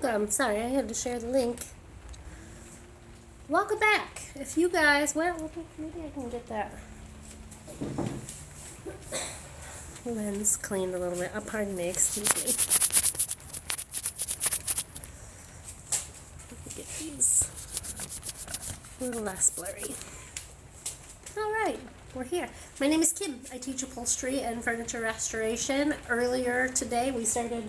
welcome. Sorry, I had to share the link. Welcome back. If you guys, well, maybe I can get that lens cleaned a little bit. Oh, pardon me, excuse me. Let me get these a little less blurry. All right, we're here. My name is Kim. I teach upholstery and furniture restoration. Earlier today, we started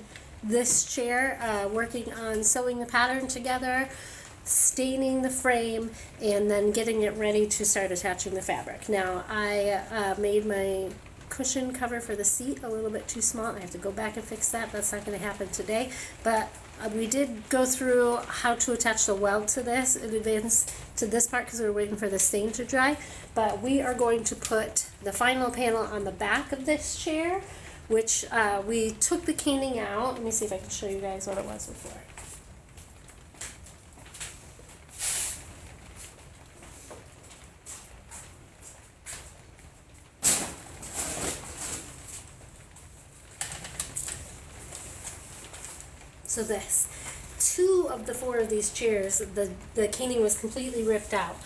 this chair, working on sewing the pattern together, staining the frame, and then getting it ready to start attaching the fabric. Now, I made my cushion cover for the seat a little bit too small. I have to go back and fix that. That's not going to happen today, but we did go through how to attach the welt to this in advance to this part because we were waiting for the stain to dry. But we are going to put the final panel on the back of this chair, which we took the caning out. Let me see if I can show you guys what it was before. So this, 2 of the 4 of these chairs, the caning was completely ripped out,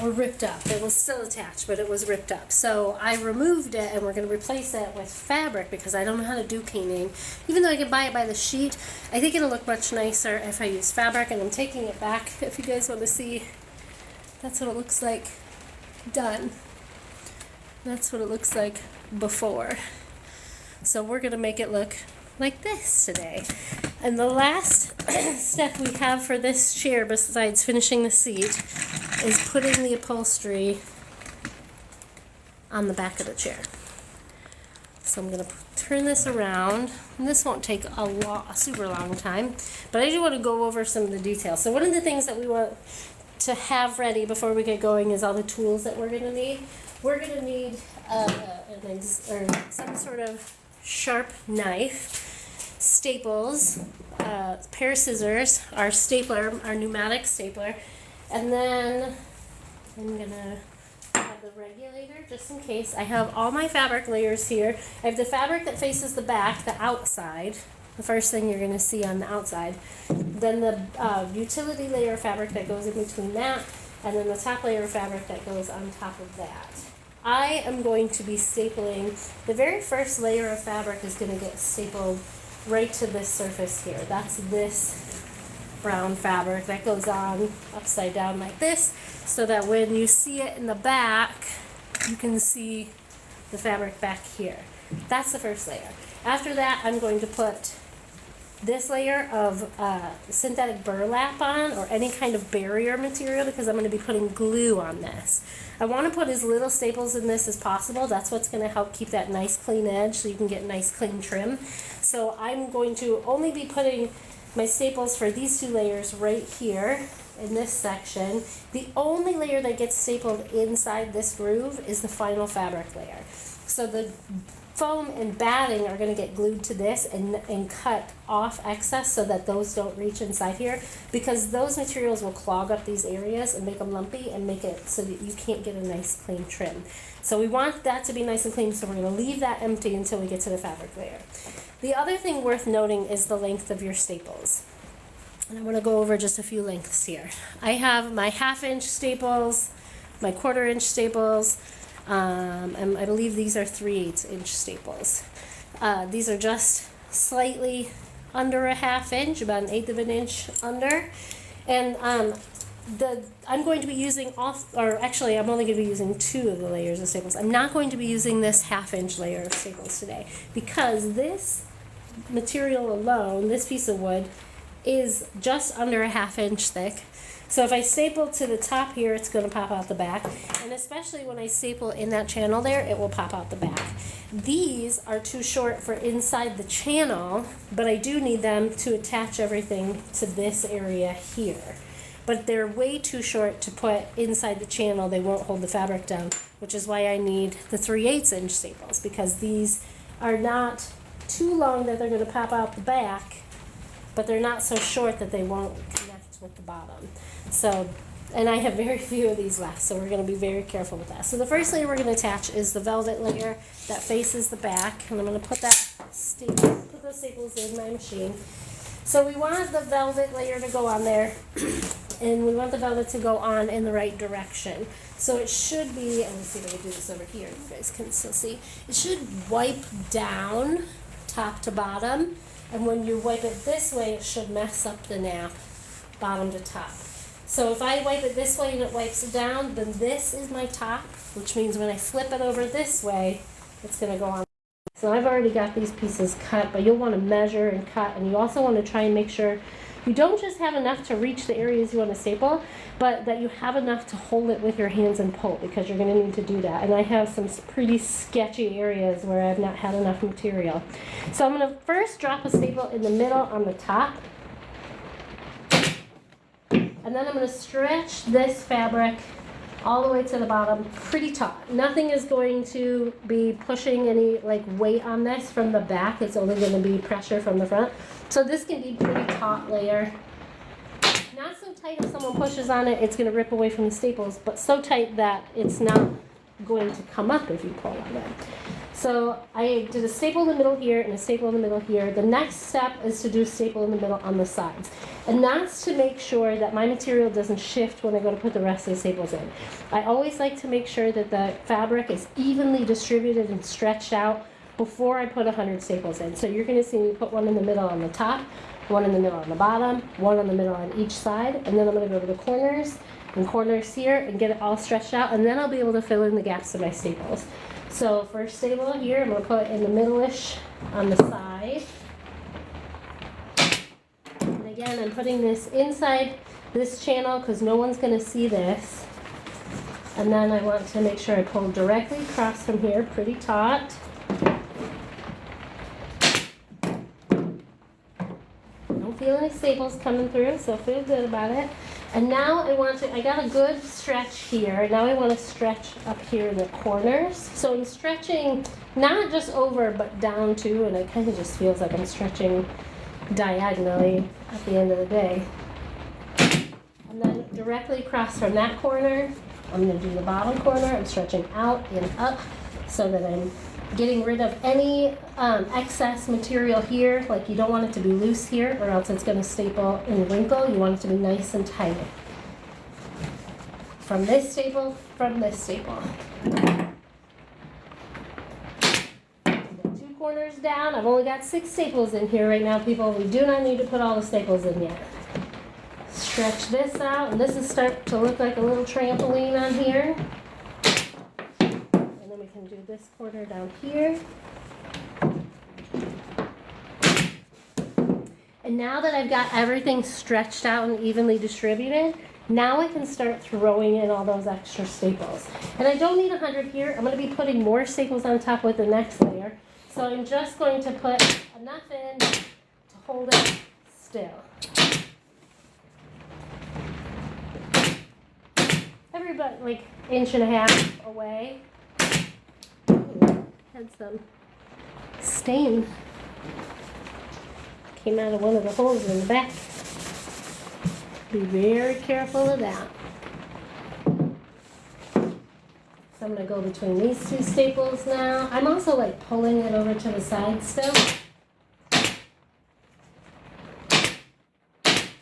or ripped up. It was still attached, but it was ripped up. So I removed it, and we're going to replace it with fabric because I don't know how to do caning. Even though I can buy it by the sheet, I think it'll look much nicer if I use fabric, and I'm taking it back. If you guys want to see, that's what it looks like done. That's what it looks like before. So we're going to make it look like this today. And the last step we have for this chair, besides finishing the seat, is putting the upholstery on the back of the chair. So I'm going to turn this around, and this won't take a super long time, but I do want to go over some of the details. So one of the things that we want to have ready before we get going is all the tools that we're going to need. We're going to need some sort of sharp knife, staples, pair of scissors, our stapler, our pneumatic stapler, and then I'm gonna have the regulator just in case. I have all my fabric layers here. I have the fabric that faces the back, the outside, the first thing you're gonna see on the outside, then the utility layer of fabric that goes in between that, and then the top layer of fabric that goes on top of that. I am going to be stapling, the very first layer of fabric is going to get stapled right to this surface here. That's this brown fabric that goes on upside down like this, so that when you see it in the back, you can see the fabric back here. That's the first layer. After that, I'm going to put this layer of synthetic burlap on, or any kind of barrier material, because I'm going to be putting glue on this. I want to put as little staples in this as possible. That's what's going to help keep that nice clean edge so you can get nice clean trim. So I'm going to only be putting my staples for these 2 layers right here in this section. The only layer that gets stapled inside this groove is the final fabric layer. So the foam and batting are going to get glued to this and cut off excess so that those don't reach inside here, because those materials will clog up these areas and make them lumpy and make it so that you can't get a nice clean trim. So we want that to be nice and clean, so we're going to leave that empty until we get to the fabric layer. The other thing worth noting is the length of your staples. And I want to go over just a few lengths here. I have my 1/2 inch staples, my 1/4 inch staples, and I believe these are 3/8 inch staples. These are just slightly under a 1/2 inch, about 1/8 of an inch under. And I'm going to be using I'm only going to be using 2 of the layers of staples. I'm not going to be using this 1/2 inch layer of staples today, because this material alone, this piece of wood, is just under a 1/2 inch thick. So if I staple to the top here, it's going to pop out the back. And especially when I staple in that channel there, it will pop out the back. These are too short for inside the channel, but I do need them to attach everything to this area here. But they're way too short to put inside the channel. They won't hold the fabric down, which is why I need the 3/8 inch staples, because these are not too long that they're going to pop out the back, but they're not so short that they won't connect with the bottom. So, and I have very few of these left, so we're going to be very careful with that. So the first layer we're going to attach is the velvet layer that faces the back, and I'm going to put those staples in my machine. So we want the velvet layer to go on there, and we want the velvet to go on in the right direction. So it should be, and let's see if I can do this over here, you guys can still see, it should wipe down top to bottom, and when you wipe it this way, it should mess up the nap, bottom to top. So if I wipe it this way and it wipes down, then this is my top, which means when I flip it over this way, it's going to go on. So I've already got these pieces cut, but you'll want to measure and cut, and you also want to try and make sure you don't just have enough to reach the areas you want to staple, but that you have enough to hold it with your hands and pull, because you're going to need to do that. And I have some pretty sketchy areas where I've not had enough material. So I'm going to first drop a staple in the middle on the top, and then I'm going to stretch this fabric all the way to the bottom pretty taut. Nothing is going to be pushing any weight on this from the back. It's only going to be pressure from the front. So this can be pretty taut layer. Not so tight if someone pushes on it, it's going to rip away from the staples, but so tight that it's not going to come up if you pull on it. So I did a staple in the middle here and a staple in the middle here. The next step is to do a staple in the middle on the sides. And that's to make sure that my material doesn't shift when I go to put the rest of the staples in. I always like to make sure that the fabric is evenly distributed and stretched out before I put 100 staples in. So you're going to see me put one in the middle on the top, one in the middle on the bottom, one in the middle on each side, and then I'm going to go to the corners and corners here and get it all stretched out, and then I'll be able to fill in the gaps of my staples. So first staple here, I'm going to put in the middle-ish on the side. And again, I'm putting this inside this channel because no one's going to see this. And then I want to make sure I pull directly across from here, pretty taut. Don't feel any staples coming through, so feel good about it. And now I got a good stretch here. Now I want to stretch up here in the corners. So I'm stretching not just over, but down too, and it kind of just feels like I'm stretching diagonally at the end of the day. And then directly across from that corner, I'm going to do the bottom corner. I'm stretching out and up so that I'm getting rid of any excess material here. Like, you don't want it to be loose here or else it's going to staple and wrinkle. You want it to be nice and tight. From this staple, from this staple. The two corners down. I've only got 6 staples in here right now, people. We do not need to put all the staples in yet. Stretch this out, and this is starting to look like a little trampoline on here. We can do this corner down here. And now that I've got everything stretched out and evenly distributed, now I can start throwing in all those extra staples. And I don't need 100 here. I'm going to be putting more staples on top with the next layer. So I'm just going to put enough in to hold it still. Everybody like 1.5 inches away. Had some stain. Came out of one of the holes in the back. Be very careful of that. So I'm going to go between these 2 staples now. I'm also pulling it over to the side still.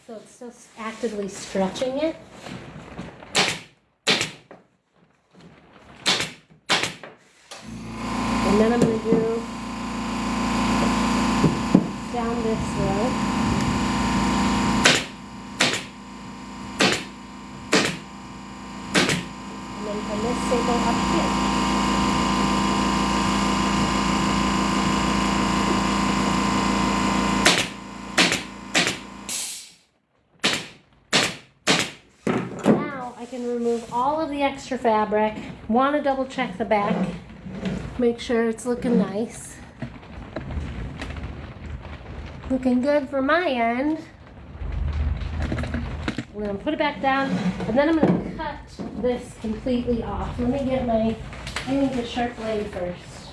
So it's still actively stretching it. And then I'm going to do down this row. And then from this staple up here. Now I can remove all of the extra fabric. Want to double check the back. Make sure it's looking nice. Looking good for my end. I'm going to put it back down, and then I'm going to cut this completely off. Let me get I need a sharp blade first.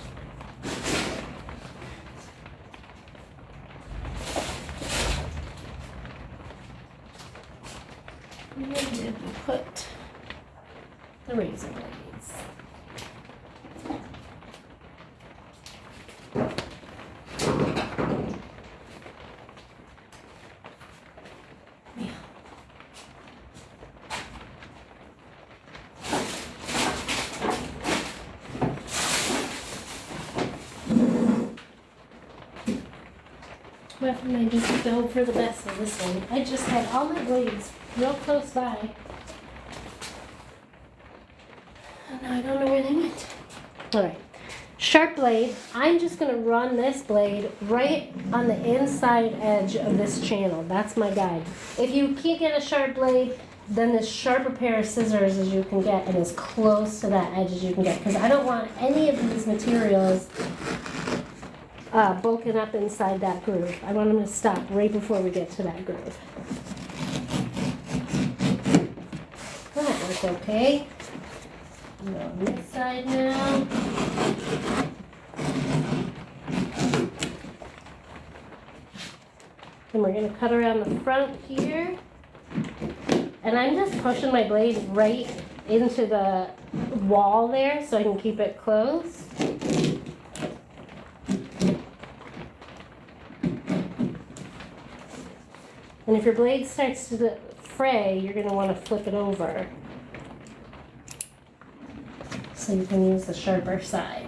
Where did we put the razor blades? enough and I just have to hope for the best on this one. I just had all my blades real close by. And now I don't know where they went. Alright. Sharp blade. I'm just going to run this blade right on the inside edge of this channel. That's my guide. If you can't get a sharp blade, then as sharp a pair of scissors as you can get and as close to that edge as you can get. Because I don't want any of these materials bulking up inside that groove. I want them to stop right before we get to that groove. That worked okay. Go on this side now. And we're going to cut around the front here. And I'm just pushing my blade right into the wall there so I can keep it closed. And if your blade starts to fray, you're going to want to flip it over so you can use the sharper side.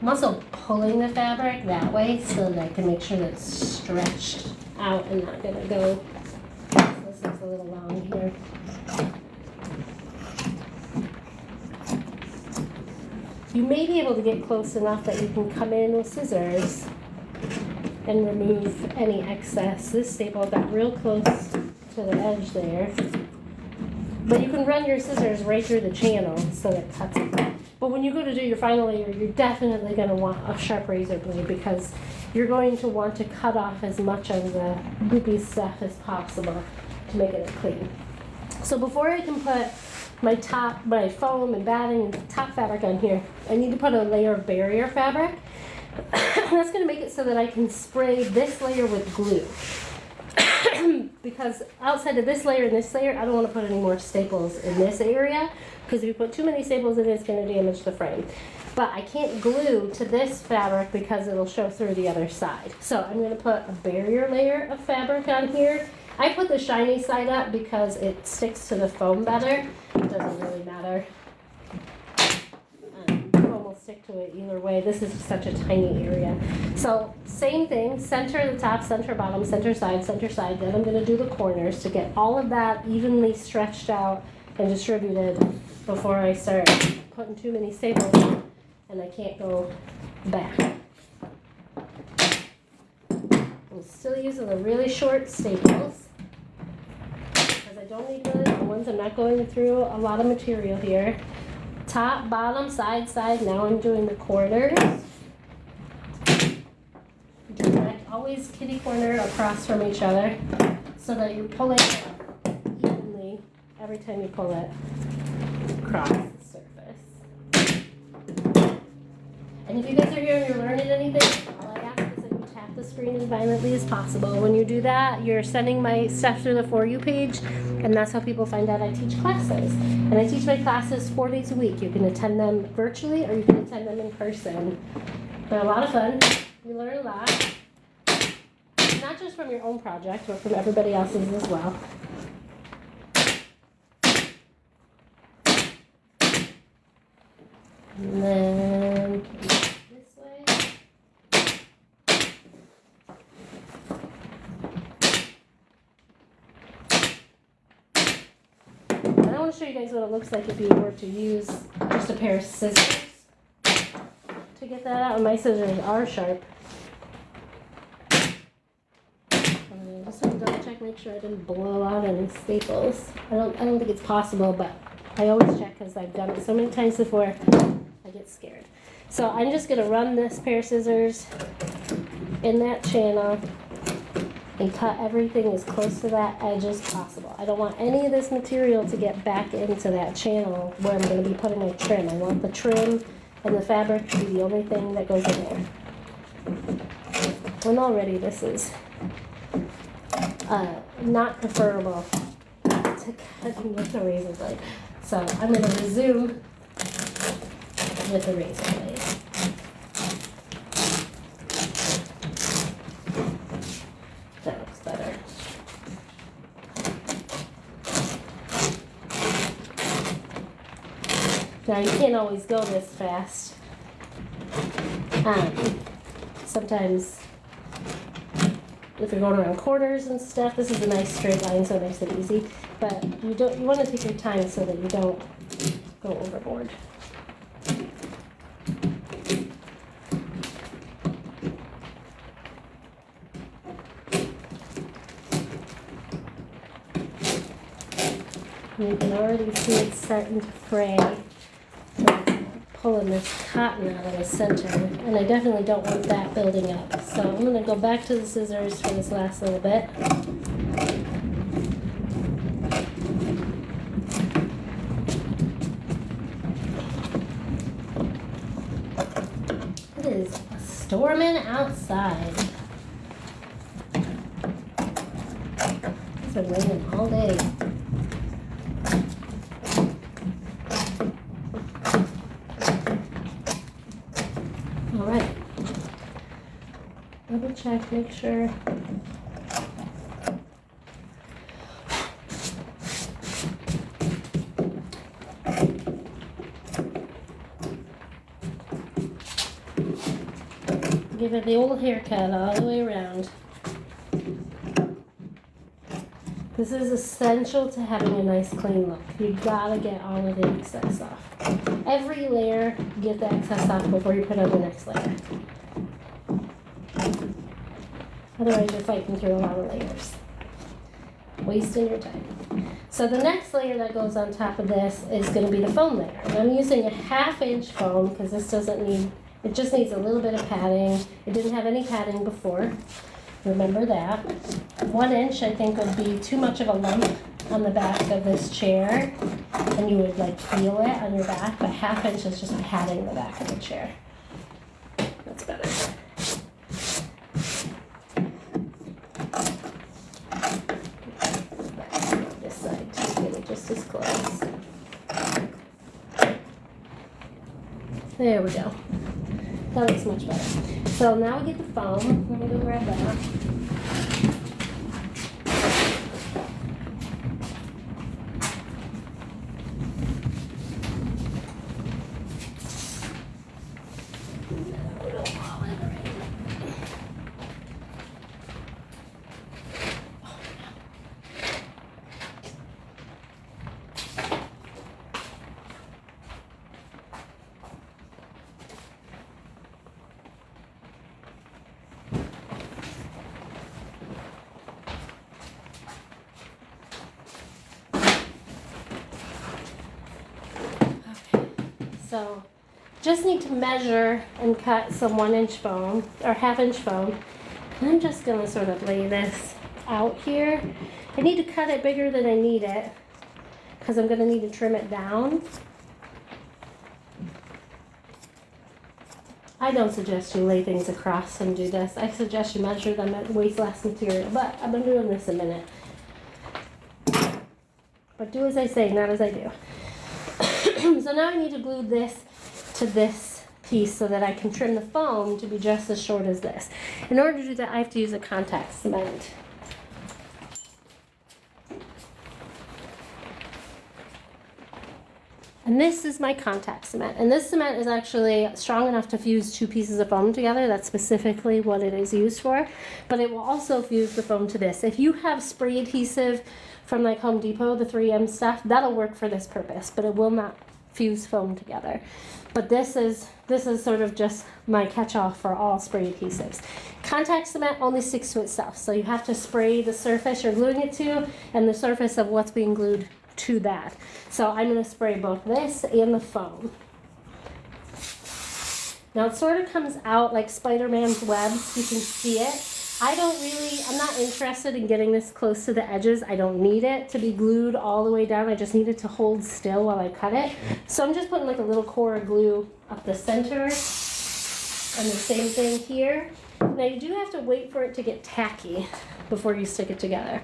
I'm also pulling the fabric that way so that I can make sure that it's stretched out and not going to go. This looks a little long here. You may be able to get close enough that you can come in with scissors and remove any excess. This staple got real close to the edge there. But you can run your scissors right through the channel so that it cuts it. But when you go to do your final layer, you're definitely going to want a sharp razor blade because you're going to want to cut off as much of the goopy stuff as possible to make it clean. So before I can put my foam and batting and top fabric on here, I need to put a layer of barrier fabric. That's going to make it so that I can spray this layer with glue. Because outside of this layer and this layer, I don't want to put any more staples in this area because if you put too many staples in it, it's going to damage the frame. But I can't glue to this fabric because it'll show through the other side. So I'm going to put a barrier layer of fabric on here. I put the shiny side up because it sticks to the foam better. It doesn't really matter. Foam will stick to it either way. This is such a tiny area. So same thing, center the top, center bottom, center side. Then I'm going to do the corners to get all of that evenly stretched out and distributed before I start putting too many staples in and I can't go back. I'm still using the really short staples because I don't need really long ones. I'm not going through a lot of material here. Top, bottom, side. Now I'm doing the corners. Direct, always kitty corner across from each other so that you're pulling it evenly every time you pull it across the surface. And if you guys are here and you're learning anything, all I ask is that you tap the screen as violently as possible. When you do that, you're sending my stuff through the For You page, and that's how people find out I teach classes. And I teach my classes 4 days a week. You can attend them virtually or you can attend them in person. They're a lot of fun. You learn a lot. Not just from your own project, but from everybody else's as well. And then this way. And I want to show you guys what it looks like if you were to use just a pair of scissors to get that out. And my scissors are sharp. And just want to double check, make sure I didn't blow out any staples. I don't think it's possible, but I always check because I've done it so many times before. I get scared. So I'm just going to run this pair of scissors in that channel and cut everything as close to that edge as possible. I don't want any of this material to get back into that channel where I'm going to be putting my trim. I want the trim and the fabric to be the only thing that goes in there. And already this is not preferable to cutting with the razor blade. So I'm going to resume with the razor blade. That looks better. Now you can't always go this fast. Sometimes if you're going around corners and stuff, this is a nice straight line, so it makes it easy. But you want to take your time so that you don't go overboard. You can already see it starting to fray. Pulling this cotton out of the center, and I definitely don't want that building up. So I'm going to go back to the scissors for this last little bit. It is storming outside. It's been raining all day. Double check, make sure. Give it the old haircut all the way around. This is essential to having a nice clean look. You gotta get all of the excess off. Every layer, get the excess off before you put on the next layer. Otherwise, you're fighting through a lot of layers. Wasting your time. So the next layer that goes on top of this is going to be the foam layer. And I'm using a 1/2 inch foam because this doesn't need, it just needs a little bit of padding. It didn't have any padding before. Remember that. 1 inch I think would be too much of a lump on the back of this chair. And you would like feel it on your back, but 1/2 inch is just padding the back of the chair. That's better. Just as close. There we go. That looks much better. So now we get the foam. Let me go grab that. So just need to measure and cut some 1 inch foam or 1/2 inch foam. And I'm just going to sort of lay this out here. I need to cut it bigger than I need it because I'm going to need to trim it down. I don't suggest you lay things across and do this. I suggest you measure them at waste less material, but I've been doing this a minute. But do as I say, not as I do. So now I need to glue this to this piece so that I can trim the foam to be just as short as this. In order to do that, I have to use a contact cement. And this is my contact cement. And this cement is actually strong enough to fuse 2 pieces of foam together. That's specifically what it is used for. But it will also fuse the foam to this. If you have spray adhesive from like Home Depot, the 3M stuff, that'll work for this purpose, but it will not fuse foam together. But this is sort of just my catch-all for all spray adhesives. Contact cement only sticks to itself, so you have to spray the surface you're gluing it to and the surface of what's being glued to that. So I'm going to spray both this and the foam. Now it sort of comes out like Spider-Man's web. You can see it. I'm not interested in getting this close to the edges. I don't need it to be glued all the way down. I just need it to hold still while I cut it. So I'm just putting like a little core of glue up the center. And the same thing here. Now you do have to wait for it to get tacky before you stick it together.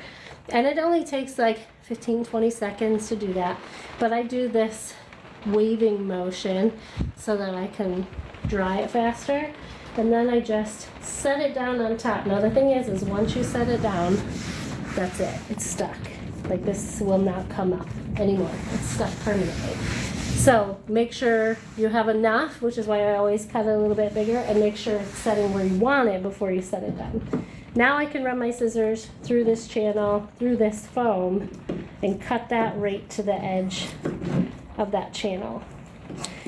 And it only takes like 15-20 seconds to do that. But I do this waving motion so that I can dry it faster. And then I just set it down on top. Now the thing is once you set it down, that's it. It's stuck. Like this will not come up anymore. It's stuck permanently. So make sure you have enough, which is why I always cut it a little bit bigger, and make sure it's setting where you want it before you set it down. Now I can run my scissors through this channel, through this foam, and cut that right to the edge of that channel.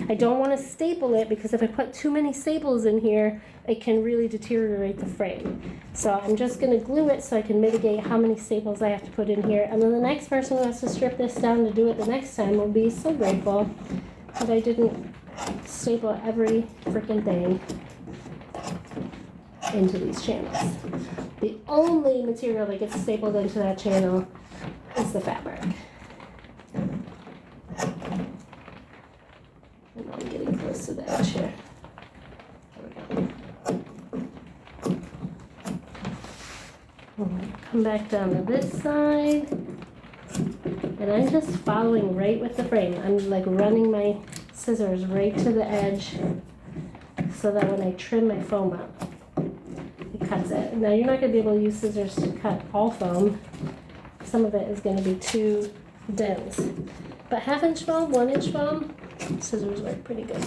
I don't want to staple it because if I put too many staples in here, it can really deteriorate the frame. So I'm just going to glue it so I can mitigate how many staples I have to put in here. And then the next person who has to strip this down to do it the next time will be so grateful that I didn't staple every freaking thing into these channels. The only material that gets stapled into that channel is the fabric. And I'm getting close to the edge here. There we go. Come back down to this side. And I'm just following right with the frame. I'm like running my scissors right to the edge so that when I trim my foam up, it cuts it. Now you're not going to be able to use scissors to cut all foam. Some of it is going to be too dense. But 1/2 inch foam, 1 inch foam, scissors work pretty good.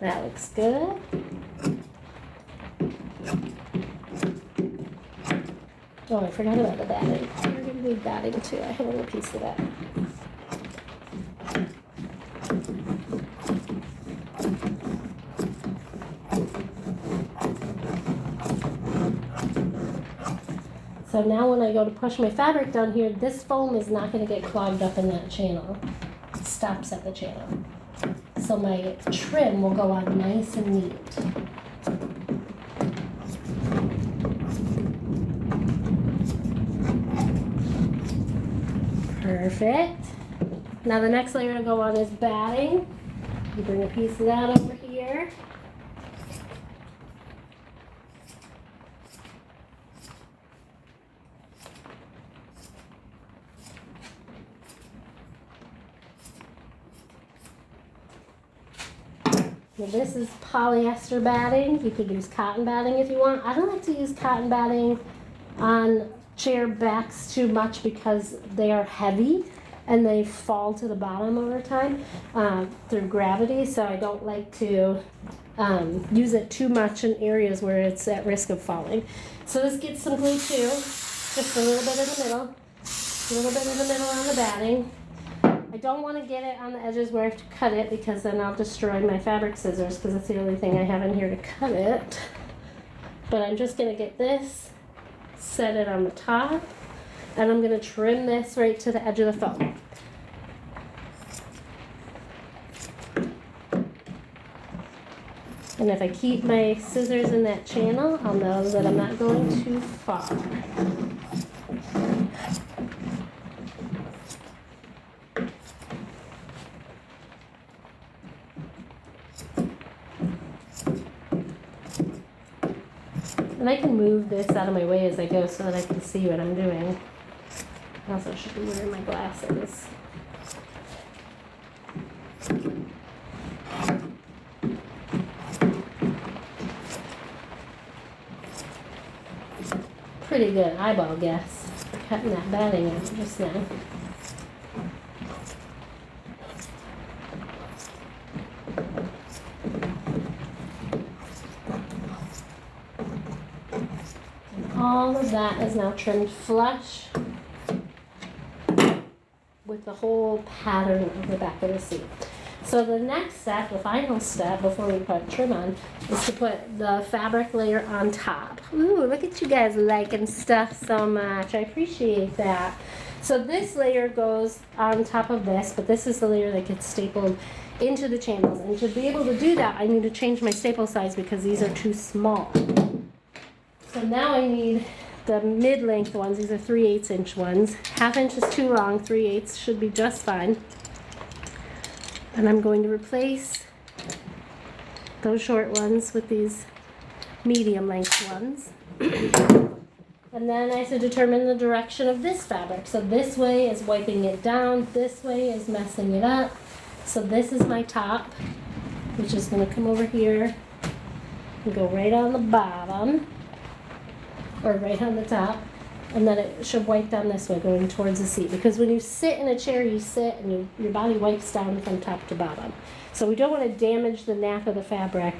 That looks good. Oh, I forgot about the batting. We're going to need batting too. I have a little piece of that. So now when I go to push my fabric down here, this foam is not going to get clogged up in that channel. It stops at the channel. So my trim will go on nice and neat. Perfect. Now the next layer to go on is batting. You bring a piece of that over here. Now this is polyester batting. You could use cotton batting if you want. I don't like to use cotton batting on chair backs too much because they are heavy and they fall to the bottom over time through gravity. So I don't like to use it too much in areas where it's at risk of falling. So this gets some glue too, just a little bit in the middle, a little bit in the middle on the batting. I don't want to get it on the edges where I have to cut it because then I'll destroy my fabric scissors because that's the only thing I have in here to cut it. But I'm just going to get this, set it on the top, and I'm going to trim this right to the edge of the foam. And if I keep my scissors in that channel, I'll know that I'm not going too far. And I can move this out of my way as I go so that I can see what I'm doing. I also should be wearing my glasses. Pretty good eyeball guess for cutting that batting out just now. All of that is now trimmed flush with the whole pattern of the back of the seat. So the next step, the final step before we put trim on, is to put the fabric layer on top. Ooh, look at you guys liking stuff so much. I appreciate that. So this layer goes on top of this, but this is the layer that gets stapled into the channels. And to be able to do that, I need to change my staple size because these are too small. So now I need the mid-length ones. These are 3/8 inch ones. 1/2 inch is too long. 3/8 should be just fine. And I'm going to replace those short ones with these medium length ones. And then I have to determine the direction of this fabric. So this way is wiping it down. This way is messing it up. So this is my top, which is going to come over here and go right on the bottom. Or right on the top, and then it should wipe down this way going towards the seat, because when you sit in a chair, you sit and your body wipes down from top to bottom. So we don't want to damage the nap of the fabric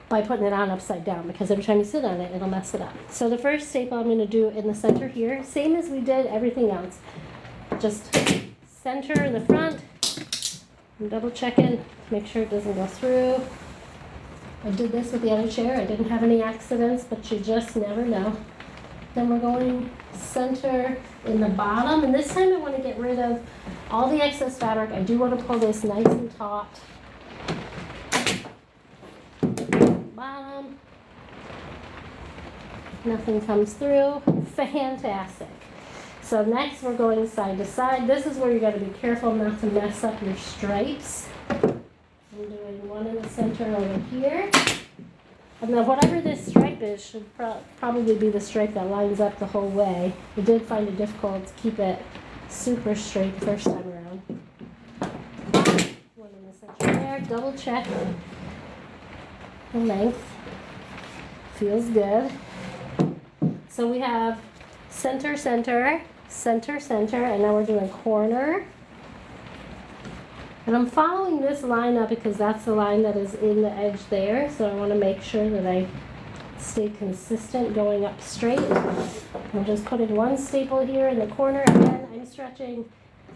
by putting it on upside down, because every time you sit on it, it'll mess it up. So the first staple I'm going to do in the center here, same as we did everything else. Just center in the front, and double checking, make sure it doesn't go through. I did this with the other chair. I didn't have any accidents, but you just never know. Then we're going center in the bottom, and this time I want to get rid of all the excess fabric. I do want to pull this nice and taut. Bottom. Nothing comes through. Fantastic. So next we're going side to side. This is where you got to be careful not to mess up your stripes. I'm doing one in the center over here. And then whatever this stripe is should probably be the stripe that lines up the whole way. I did find it difficult to keep it super straight the first time around. One in the center there. Double check the length. Feels good. So we have center, center, center, center, and now we're doing corner. And I'm following this line up because that's the line that is in the edge there. So I want to make sure that I stay consistent going up straight. I'm just putting one staple here in the corner. Again, I'm stretching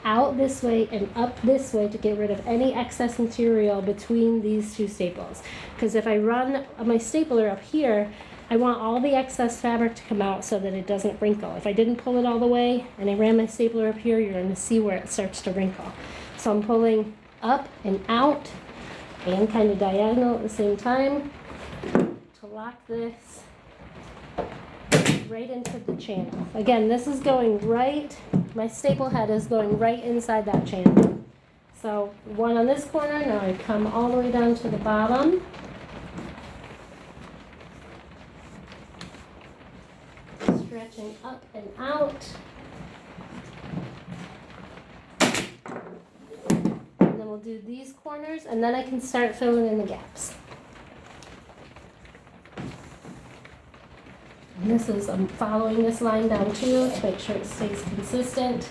out this way and up this way to get rid of any excess material between these two staples. Because if I run my stapler up here, I want all the excess fabric to come out so that it doesn't wrinkle. If I didn't pull it all the way and I ran my stapler up here, you're going to see where it starts to wrinkle. So I'm pulling up and out and kind of diagonal at the same time to lock this right into the channel. Again, this is going right, my staple head is going right inside that channel. So one on this corner, now I come all the way down to the bottom. Stretching up and out. And then we'll do these corners, and then I can start filling in the gaps. And this is, I'm following this line down too to make sure it stays consistent.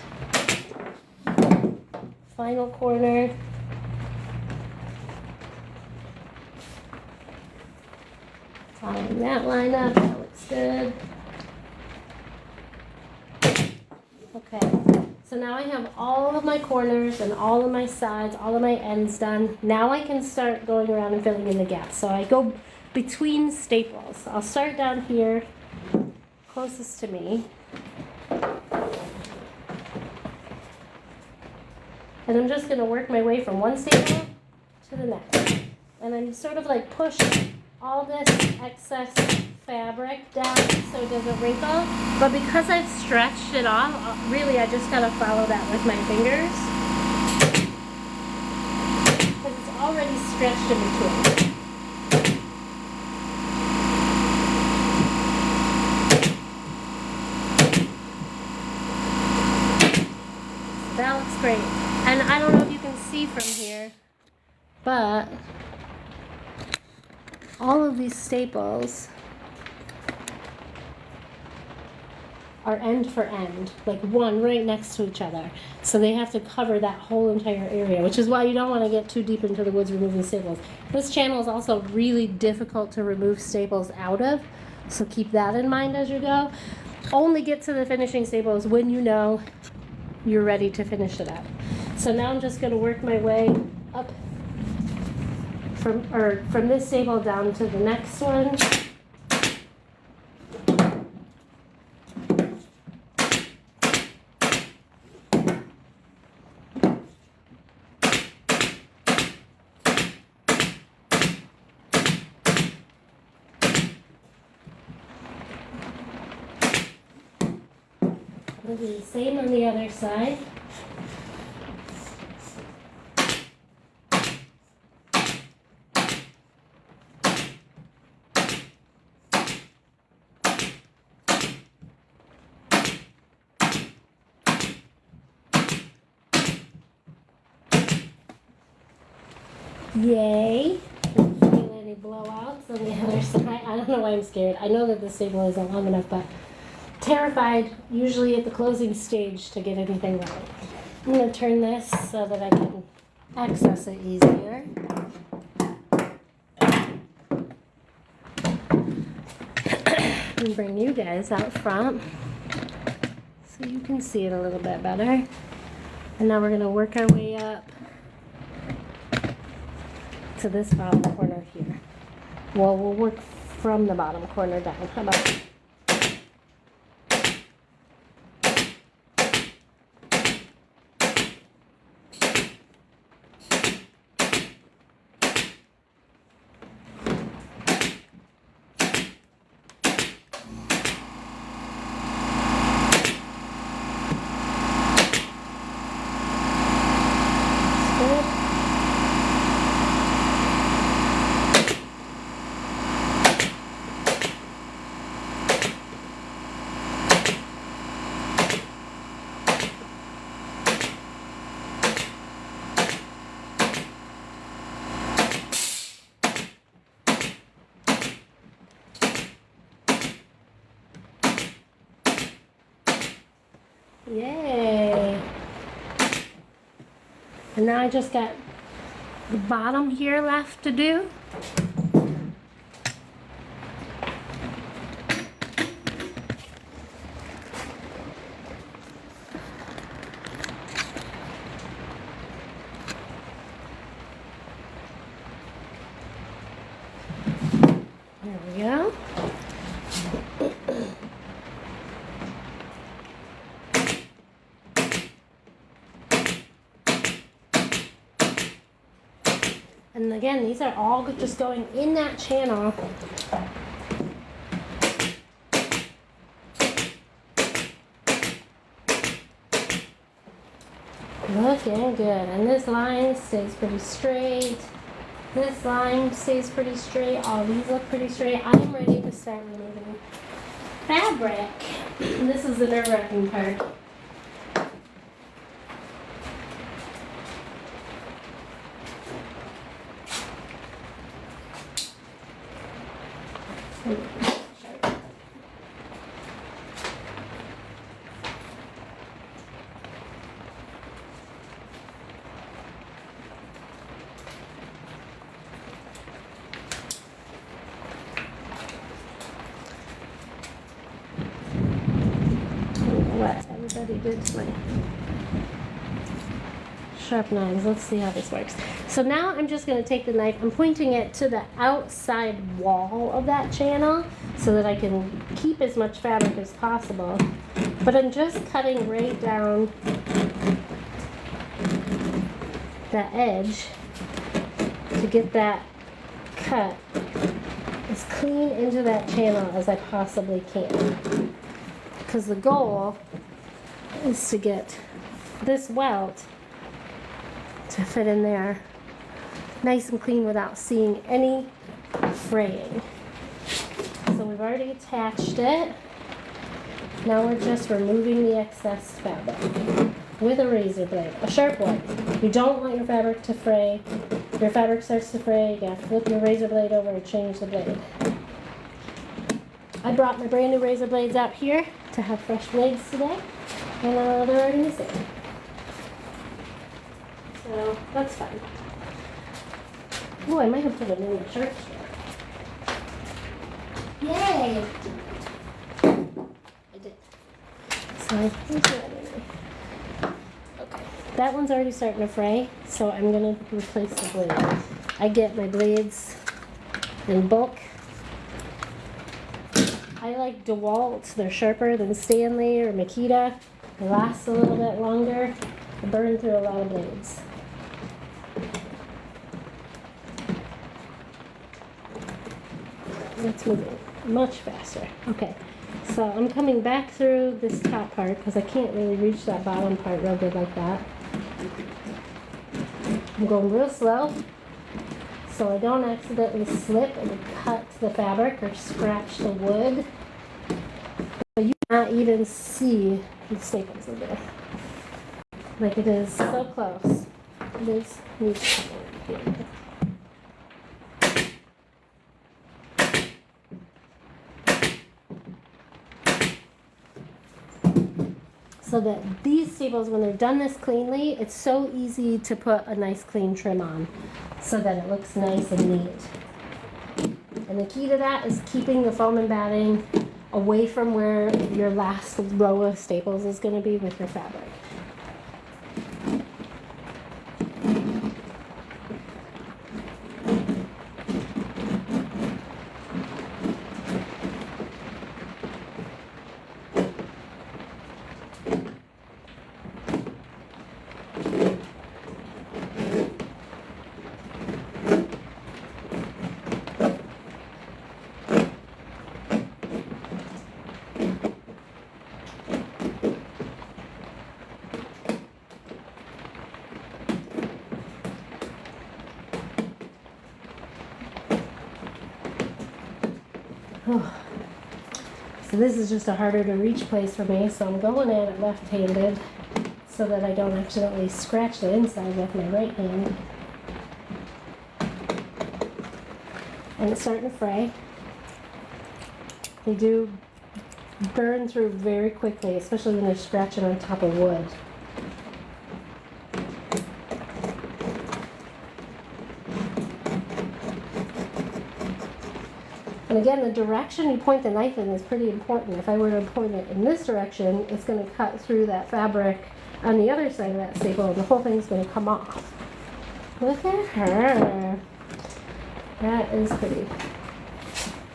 Final corner. Following that line up, that looks good. Okay, so now I have all of my corners and all of my sides, all of my ends done. Now I can start going around and filling in the gaps. So I go between staples. I'll start down here, closest to me. And I'm just going to work my way from one staple to the next. And I'm sort of like push all this excess fabric down so it doesn't wrinkle. But because I've stretched it off, really I just gotta follow that with my fingers. Because it's already stretched in between. That looks great. And I don't know if you can see from here, but all of these staples are end for end, like one right next to each other. So they have to cover that whole entire area, which is why you don't want to get too deep into the woods removing staples. This channel is also really difficult to remove staples out of, so keep that in mind as you go. Only get to the finishing staples when you know you're ready to finish it up. So now I'm just going to work my way up from this staple down to the next one. We'll do the same on the other side. Yay! I'm feeling any blowouts on the other side. I don't know why I'm scared. I know that the staple isn't long enough, but terrified usually at the closing stage to get anything right. I'm going to turn this so that I can access it easier. And bring you guys out front so you can see it a little bit better. And now we're going to work our way up to this bottom corner here. Well, we'll work from the bottom corner down. How about Yay! And now I just got the bottom here left to do. There we go. And again, these are all just going in that channel. Looking good. And this line stays pretty straight. This line stays pretty straight. All these look pretty straight. I'm ready to start removing fabric. This is the nerve-wracking part. What everybody did to my sharp knives. Let's see how this works. So now I'm just going to take the knife, I'm pointing it to the outside wall of that channel so that I can keep as much fabric as possible. But I'm just cutting right down the edge to get that cut as clean into that channel as I possibly can. Because the goal is to get this welt to fit in there nice and clean without seeing any fraying. So we've already attached it. Now we're just removing the excess fabric with a razor blade, a sharp one. You don't want your fabric to fray. If your fabric starts to fray, you have to flip your razor blade over and change the blade. I brought my brand new razor blades out here to have fresh blades today, and they're already missing. So that's fine. Oh, I might have put it in the sharp strap. Yay! I did. So I think that in. Okay. That one's already starting to fray, so I'm going to replace the blade. I get my blades in bulk. I like DeWalt. They're sharper than Stanley or Makita. They last a little bit longer. I burn through a lot of blades. That's moving much faster. Okay, so I'm coming back through this top part because I can't really reach that bottom part real good like that. I'm going real slow so I don't accidentally slip and cut the fabric or scratch the wood. But you cannot even see the staples in there. Like it is so close. It is neat. so that these staples, when they're done this cleanly, it's so easy to put a nice clean trim on so that it looks nice and neat. And the key to that is keeping the foam and batting away from where your last row of staples is going to be with your fabric. So this is just a harder to reach place for me, so I'm going at it left-handed so that I don't accidentally scratch the inside with my right hand. And it's starting to fray. They do burn through very quickly, especially when they're scratching on top of wood. And again, the direction you point the knife in is pretty important. If I were to point it in this direction, it's going to cut through that fabric on the other side of that staple, and the whole thing's going to come off. Look at her. That is pretty.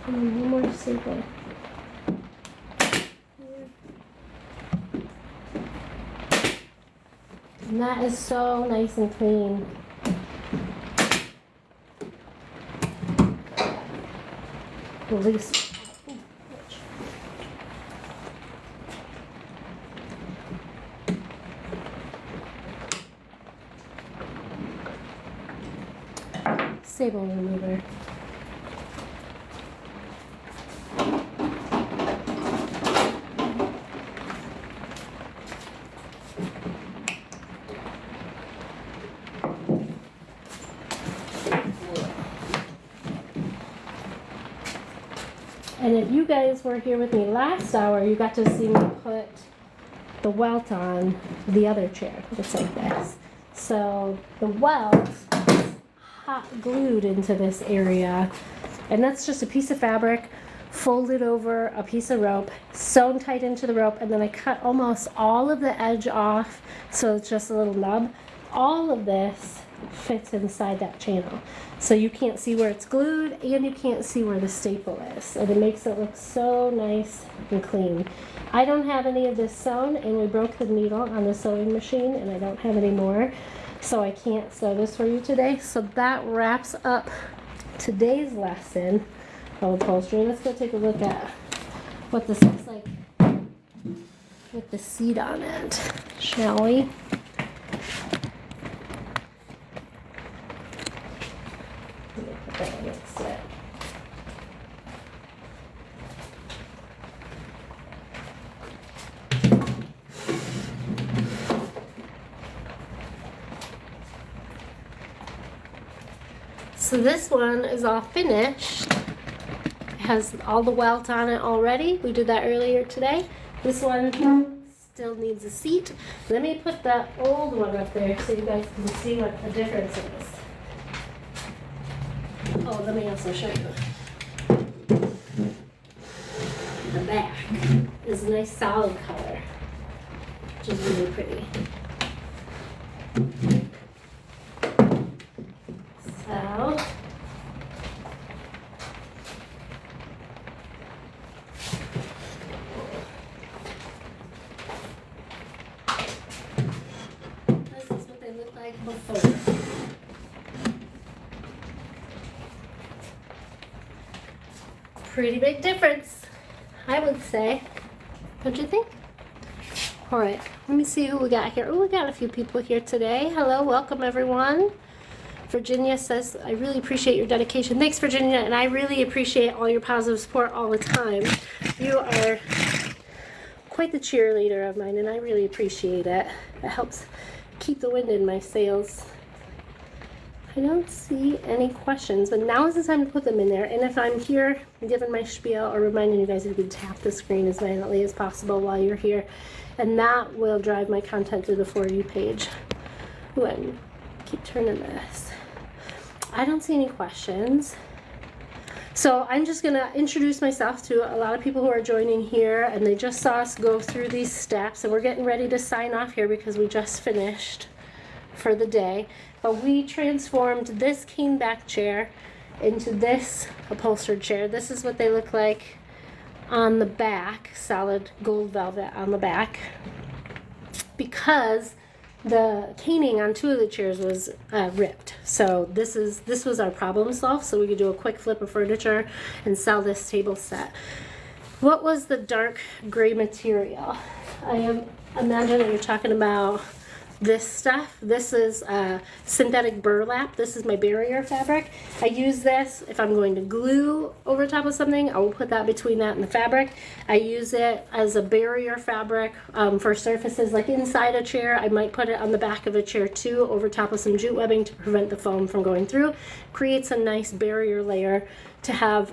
One more staple. And that is so nice and clean. Release. Staple remover. And if you guys were here with me last hour, you got to see me put the welt on the other chair. Looks like this. So the welt is hot glued into this area, and that's just a piece of fabric folded over a piece of rope, sewn tight into the rope, and then I cut almost all of the edge off so it's just a little nub. All of this fits inside that channel. So you can't see where it's glued and you can't see where the staple is. And it makes it look so nice and clean. I don't have any of this sewn, and we broke the needle on the sewing machine and I don't have any more. So I can't sew this for you today. So that wraps up today's lesson of upholstery. Let's go take a look at what this looks like with the seat on it, shall we? So this one is all finished. It has all the welt on it already. We did that earlier today. This one still needs a seat. Let me put that old one up there so you guys can see what the difference is. Oh, let me also show you. The back is a nice solid color, which is really pretty. So, this is what they look like before. Pretty big difference, I would say. Don't you think? All right, let me see who we got here. Oh, we got a few people here today. Hello, welcome everyone. Virginia says, I really appreciate your dedication. Thanks, Virginia, and I really appreciate all your positive support all the time. You are quite the cheerleader of mine, and I really appreciate it. It helps keep the wind in my sails. I don't see any questions, but now is the time to put them in there. And if I'm here giving my spiel or reminding you guys, you can tap the screen as violently as possible while you're here, and that will drive my content to the For You page. Ooh, I keep turning this. I don't see any questions. So I'm just gonna introduce myself to a lot of people who are joining here, and they just saw us go through these steps, and we're getting ready to sign off here because we just finished for the day. But we transformed this cane back chair into this upholstered chair. This is what they look like on the back, solid gold velvet on the back, because the caning on two of the chairs was ripped. So this was our problem solved, so we could do a quick flip of furniture and sell this table set. What was the dark gray material? I imagine that you're talking about this stuff. This is synthetic burlap. This is my barrier fabric. I use this if I'm going to glue over top of something. I will put that between that and the fabric. I use it as a barrier fabric for surfaces like inside a chair. I might put it on the back of a chair too, over top of some jute webbing to prevent the foam from going through. Creates a nice barrier layer to have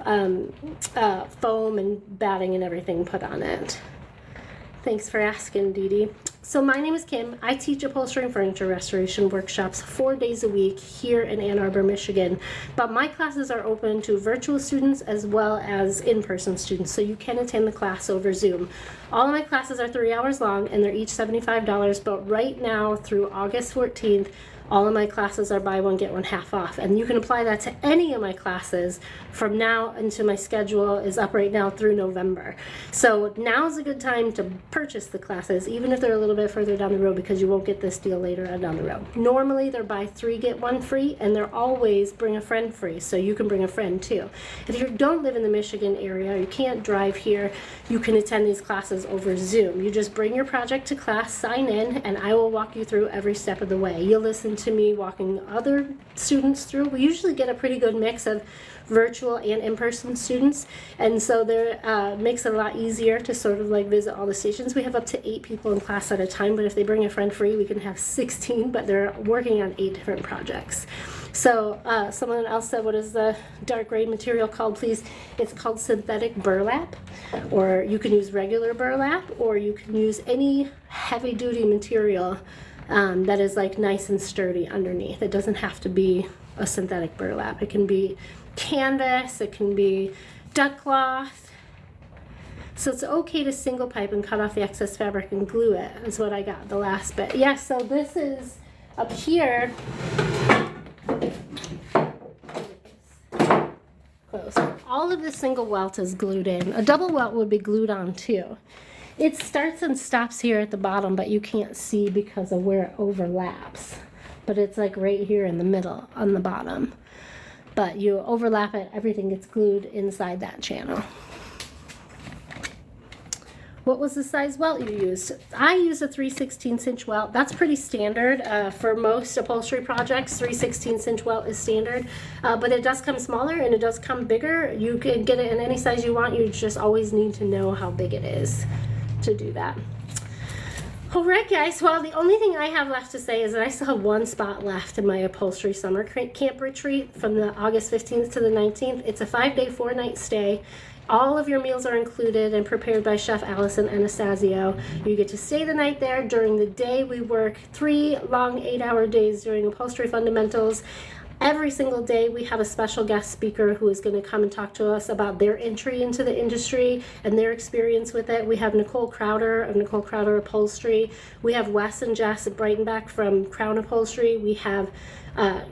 foam and batting and everything put on it. Thanks for asking, Dee Dee. So my name is Kim. I teach upholstery and furniture restoration workshops 4 days a week here in Ann Arbor, Michigan. But my classes are open to virtual students as well as in-person students, so you can attend the class over Zoom. All of my classes are 3 hours long, and they're each $75, but right now through August 14th, all of my classes are buy one, get one half off. And you can apply that to any of my classes from now until my schedule is up right now through November. So now's a good time to purchase the classes, even if they're a little bit further down the road, because you won't get this deal later on down the road. Normally they're buy 3, get 1 free, and they're always bring a friend free, so you can bring a friend too. If you don't live in the Michigan area, you can't drive here, you can attend these classes over Zoom. You just bring your project to class, sign in, and I will walk you through every step of the way. You'll listen to me walking other students through. We usually get a pretty good mix of virtual and in-person students, and so there makes it a lot easier to sort of like visit all the stations. We have up to 8 people in class at a time, but if they bring a friend free, we can have 16, but they're working on 8 different projects. So someone else said, what is the dark gray material called, please? It's called synthetic burlap, or you can use regular burlap, or you can use any heavy-duty material that is like nice and sturdy underneath. It doesn't have to be a synthetic burlap. It can be canvas, it can be duck cloth. So it's okay to single pipe and cut off the excess fabric and glue it, is what I got, the last bit. Yeah, so this is up here. Close. All of the single welt is glued in. A double welt would be glued on too. It starts and stops here at the bottom, but you can't see because of where it overlaps. But it's like right here in the middle on the bottom. But you overlap it, everything gets glued inside that channel. What was the size welt you used? I used a 3/16 inch welt. That's pretty standard for most upholstery projects. 3/16 inch welt is standard, but it does come smaller and it does come bigger. You can get it in any size you want. You just always need to know how big it is to do that. All right, guys. Well, the only thing I have left to say is that I still have 1 spot left in my upholstery summer camp retreat from the August 15th to the 19th. It's a 5-day, 4-night stay. All of your meals are included and prepared by Chef Allison Anastasio. You get to stay the night there. During the day, we work 3 long 8-hour days during upholstery fundamentals. Every single day we have a special guest speaker who is going to come and talk to us about their entry into the industry and their experience with it. We have Nicole Crowder of Nicole Crowder Upholstery. We have Wes and Jess Breitenbach from Crown Upholstery. We have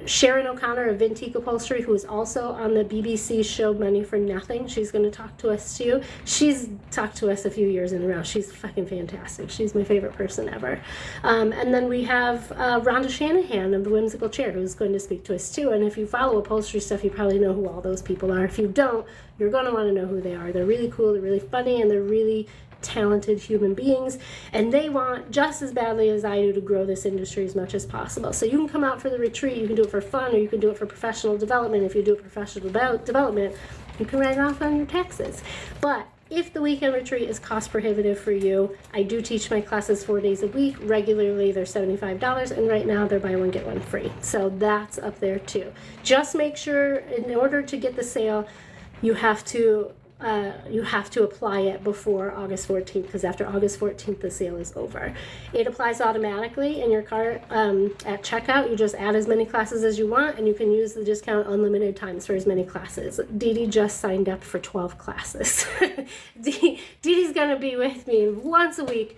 Sharon O'Connor of Vintique Upholstery, who is also on the BBC show Money for Nothing. She's going to talk to us too. She's talked to us a few years in a row. She's fucking fantastic. She's my favorite person ever. And then we have Rhonda Shanahan of the Whimsical Chair, who's going to speak to us too. And if you follow upholstery stuff, you probably know who all those people are. If you don't, you're going to want to know who they are. They're really cool, they're really funny, and they're really talented human beings, and they want just as badly as I do to grow this industry as much as possible. So you can come out for the retreat, you can do it for fun, or you can do it for professional development. If you do it for professional development, you can write it off on your taxes. But if the weekend retreat is cost prohibitive for you, I do teach my classes 4 days a week. Regularly, they're $75, and right now they're buy one, get one free. So that's up there too. Just make sure in order to get the sale, you have to apply it before August 14th, because after August 14th, the sale is over. It applies automatically in your cart at checkout. You just add as many classes as you want, and you can use the discount unlimited times for as many classes. Dee Dee just signed up for 12 classes. Dee Dee's going to be with me once a week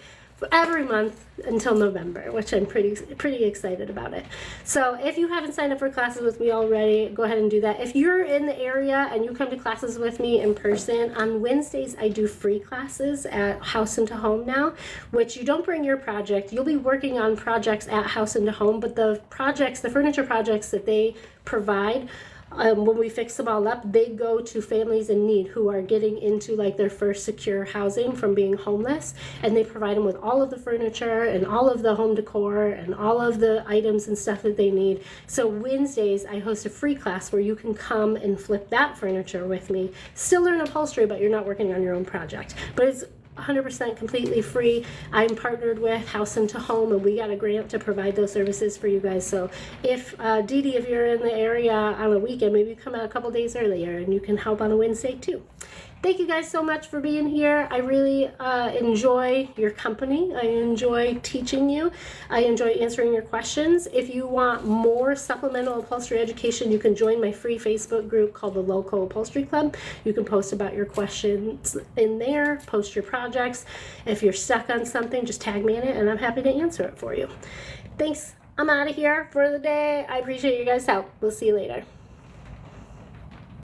every month until November, which I'm pretty excited about it. So if you haven't signed up for classes with me already, go ahead and do that. If you're in the area and you come to classes with me in person, on Wednesdays I do free classes at House into Home now, which you don't bring your project. You'll be working on projects at House into Home, but the furniture projects that they provide, when we fix them all up, they go to families in need who are getting into like their first secure housing from being homeless, and they provide them with all of the furniture and all of the home decor and all of the items and stuff that they need. So Wednesdays I host a free class where you can come and flip that furniture with me. Still learn upholstery, but you're not working on your own project. But it's 100% completely free. I'm partnered with House into Home, and we got a grant to provide those services for you guys. So if Dee Dee, if you're in the area on a weekend, maybe you come out a couple days earlier and you can help on a Wednesday too. Thank you guys so much for being here. I really enjoy your company. I enjoy teaching you. I enjoy answering your questions. If you want more supplemental upholstery education, you can join my free Facebook group called the Local Upholstery Club. You can post about your questions in there, post your projects. If you're stuck on something, just tag me in it and I'm happy to answer it for you. Thanks. I'm out of here for the day. I appreciate you guys' help. We'll see you later.